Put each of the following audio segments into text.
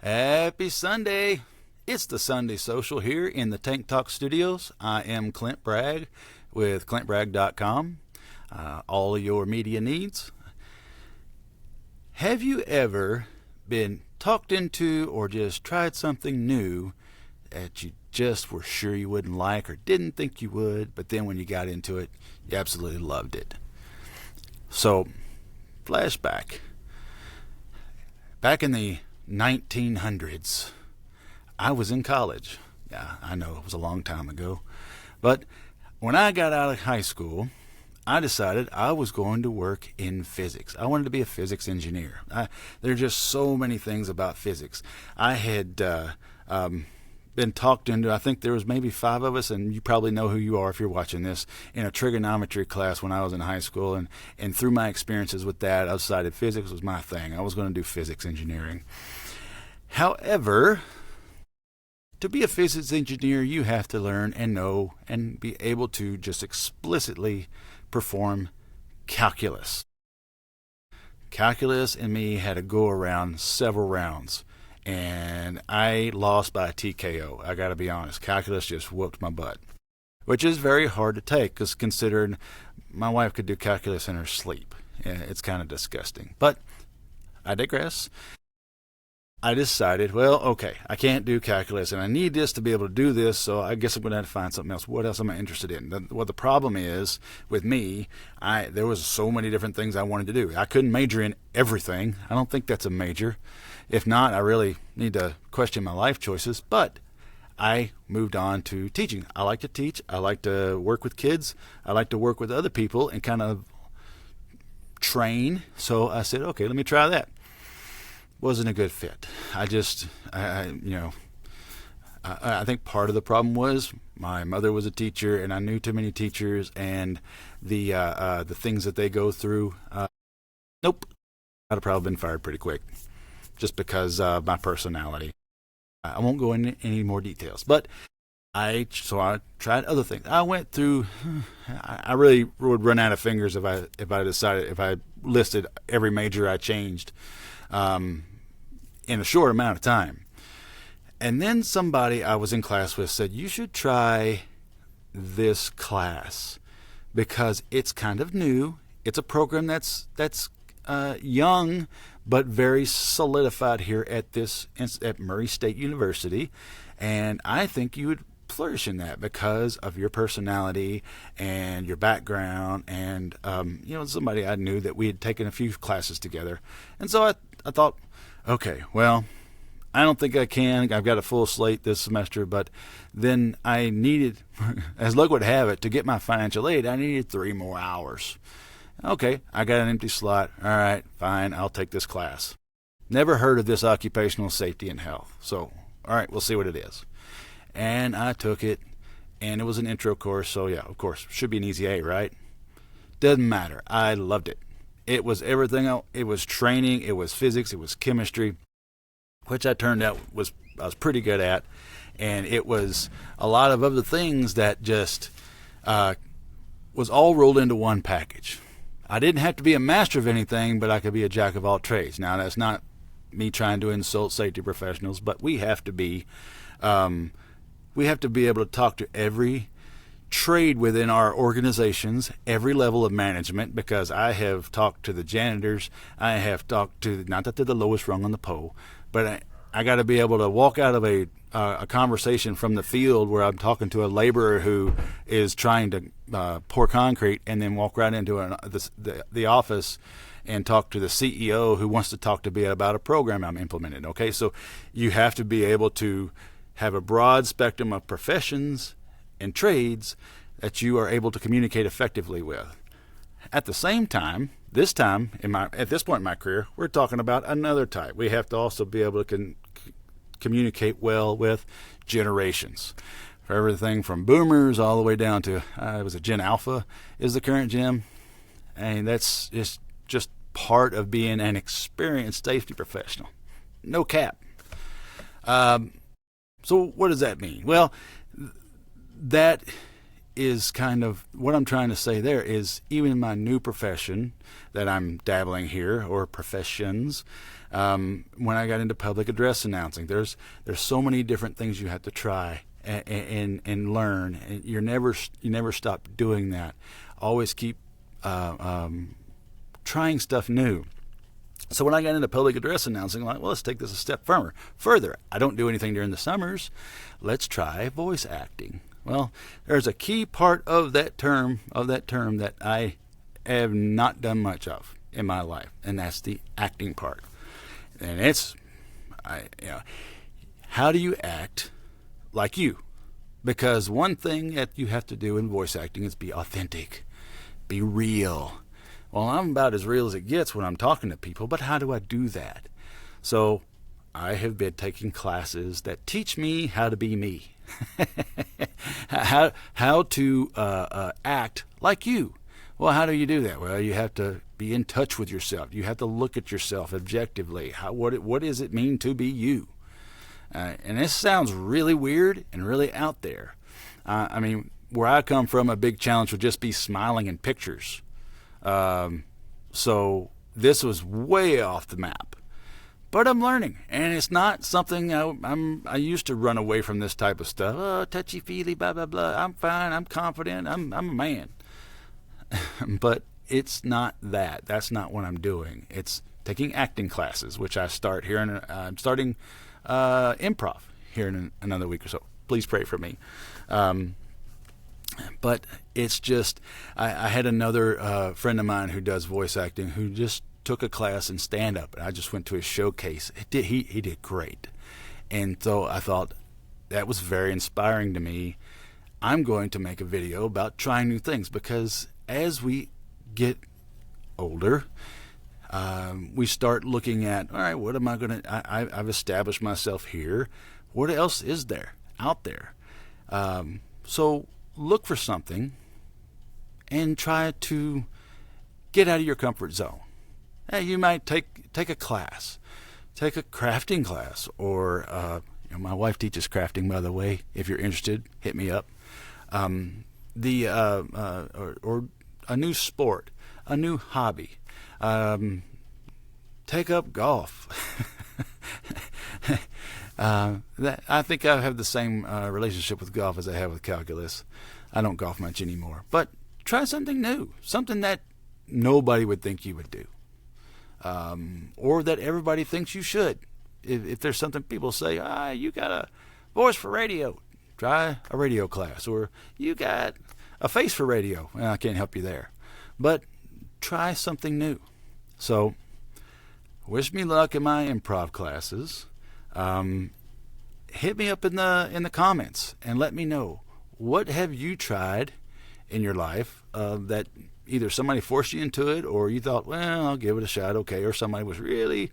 Happy Sunday! It's the Sunday Social here in the Tank Talk Studios. I am Clint Bragg with ClintBragg.com. All of your media needs. Have you ever been talked into or just tried something new that you just were sure you wouldn't like or didn't think you would, but then when you got into it, you absolutely loved it? So, flashback. Back in the 1900s, I was in college. Yeah, I know it was a long time ago. But when I got out of high school, I decided I was going to work in physics. I wanted to be a physics engineer. There are just so many things about physics. I had been talked into, I think there was maybe 5 of us, and you probably know who you are if you're watching this, in a trigonometry class when I was in high school. And through my experiences with that, I decided physics was my thing. I was going to do physics engineering. However, to be a physics engineer, you have to learn and know and be able to just explicitly perform calculus. Calculus and me had to go around several rounds, and I lost by a TKO. I got to be honest. Calculus just whooped my butt, which is very hard to take because considering my wife could do calculus in her sleep. It's kind of disgusting. But I digress. I decided, well, okay, I can't do calculus, and I need this to be able to do this, so I guess I'm going to have to find something else. What else am I interested in? Well, the problem is, with me, there was so many different things I wanted to do. I couldn't major in everything. I don't think that's a major. If not, I really need to question my life choices, but I moved on to teaching. I like to teach. I like to work with kids. I like to work with other people and kind of train. So I said, okay, let me try that. Wasn't a good fit. I think part of the problem was my mother was a teacher, and I knew too many teachers, and the things that they go through. Nope, I'd have probably been fired pretty quick, just because of my personality. I won't go into any more details, but I tried other things. I went through. I really would run out of fingers if I listed every major I changed. In a short amount of time. And then somebody I was in class with said, you should try this class because it's kind of new. It's a program that's young but very solidified here at Murray State University, and I think you would flourish in that because of your personality and your background, and somebody I knew that we had taken a few classes together. And so I thought, okay, well, I don't think I can. I've got a full slate this semester, but then I needed, as luck would have it, to get my financial aid, I needed 3 more hours. Okay, I got an empty slot. All right, fine, I'll take this class. Never heard of this occupational safety and health. So, all right, we'll see what it is. And I took it, and it was an intro course, so yeah, of course, should be an easy A, right? Doesn't matter. I loved it. It was everything else. It was training, it was physics, it was chemistry, which I turned out I was pretty good at, and it was a lot of other things that just was all rolled into one package. I didn't have to be a master of anything, but I could be a jack of all trades. Now, that's not me trying to insult safety professionals, but we have to be able to talk to every trade within our organizations, every level of management, because I have talked to the janitors, I have talked to, not that they're the lowest rung on the pole, but I got to be able to walk out of a conversation from the field where I'm talking to a laborer who is trying to pour concrete, and then walk right into the office and talk to the CEO who wants to talk to me about a program I'm implementing. Okay, so you have to be able to have a broad spectrum of professions and trades that you are able to communicate effectively with. At the same time, at this point in my career, we're talking about another type. We have to also be able to communicate well with generations. For everything from boomers all the way down to, it was a Gen Alpha is the current Gen. And that's just part of being an experienced safety professional. No cap. So what does that mean? Well, that is kind of what I'm trying to say there is, even in my new profession that I'm dabbling here, or professions, when I got into public address announcing, there's so many different things you have to try and learn, and you never stop doing that. Always keep trying stuff new. So when I got into public address announcing, I'm like, well, let's take this a step further. I don't do anything during the summers. Let's try voice acting. Well, there's a key part of that term that I have not done much of in my life, and that's the acting part. And how do you act like you? Because one thing that you have to do in voice acting is be authentic, be real. Well, I'm about as real as it gets when I'm talking to people, but how do I do that? So I have been taking classes that teach me how to be me, how to act like you. Well, how do you do that? Well, you have to be in touch with yourself. You have to look at yourself objectively. What does it mean to be you? And this sounds really weird and really out there. I mean, where I come from, a big challenge would just be smiling in pictures. So this was way off the map. But I'm learning, and it's not something I used to run away from this type of stuff. Oh, touchy-feely, blah, blah, blah. I'm fine. I'm confident. I'm a man. But it's not that. That's not what I'm doing. It's taking acting classes, which I'm starting improv here in another week or so. Please pray for me. But it's just, I had another friend of mine who does voice acting who just took a class in stand-up, and I just went to his showcase. He did great. And so I thought that was very inspiring to me. I'm going to make a video about trying new things, because as we get older, we start looking at, all right, what am I going to, I've established myself here. What else is there out there? So look for something and try to get out of your comfort zone. You might take a class, take a crafting class, or my wife teaches crafting, by the way. If you're interested, hit me up. Or a new sport, a new hobby. Take up golf. I think I have the same relationship with golf as I have with calculus. I don't golf much anymore. But try something new, something that nobody would think you would do, or that everybody thinks you should. If there's something people say, you got a voice for radio, try a radio class. Or you got a face for radio. Well, I can't help you there. But try something new. So wish me luck in my improv classes. Hit me up in the comments and let me know, what have you tried in your life that either somebody forced you into it, or you thought, well, I'll give it a shot, okay, or somebody was really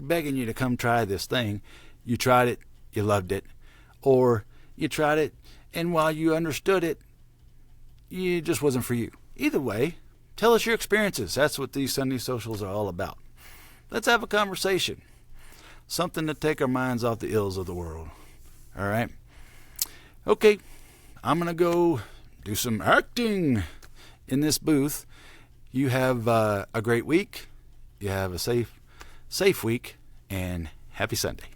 begging you to come try this thing. You tried it, you loved it, or you tried it, and while you understood it, it just wasn't for you. Either way, tell us your experiences. That's what these Sunday socials are all about. Let's have a conversation. Something to take our minds off the ills of the world. All right? Okay, I'm going to go do some acting in this booth. You have a great week. You have a safe week, and happy Sunday.